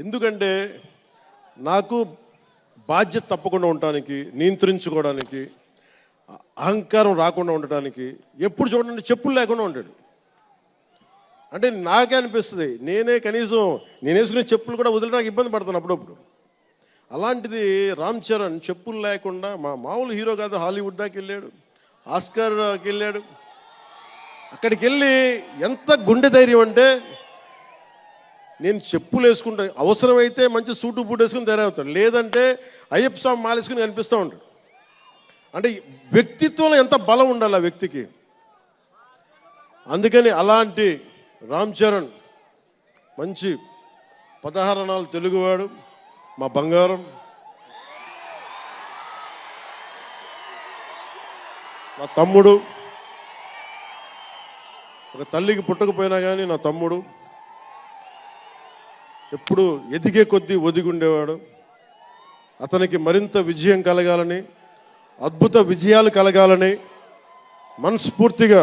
ఎందుకంటే నాకు బాధ్యత తప్పకుండా ఉండటానికి, నియంత్రించుకోవడానికి, అహంకారం రాకుండా ఉండటానికి ఎప్పుడు చూడండి చెప్పులు లేకుండా ఉంటాడు. అంటే నాకే అనిపిస్తుంది, నేనే కనీసం నేను వేసుకునే చెప్పులు కూడా వదిలేడానికి ఇబ్బంది పడతాను అప్పుడప్పుడు. అలాంటిది రామ్ చరణ్ చెప్పులు లేకుండా మామూలు హీరో కాదు, హాలీవుడ్ దాకా వెళ్ళాడు, ఆస్కార్కి వెళ్ళాడు. అక్కడికి వెళ్ళి ఎంత గుండె ధైర్యం అంటే, నేను చెప్పులు వేసుకుంటాను, అవసరమైతే మంచి సూటు బూట్ వేసుకుని తయారవుతాడు, లేదంటే అయ్యప్ప స్వామి మాలేసుకుని కనిపిస్తూ ఉంటాడు. అంటే వ్యక్తిత్వంలో ఎంత బలం ఉండాలి ఆ వ్యక్తికి. అందుకని అలాంటి రామ్ చరణ్ మంచి 16 అణాలు తెలుగువాడు, మా బంగారం, నా తమ్ముడు. ఒక తల్లికి పుట్టకపోయినా కానీ నా తమ్ముడు. ఎప్పుడు ఎదిగే కొద్దీ ఒదిగుండేవాడు. అతనికి మరింత విజయం కలగాలని, అద్భుత విజయాలు కలగాలని మనస్ఫూర్తిగా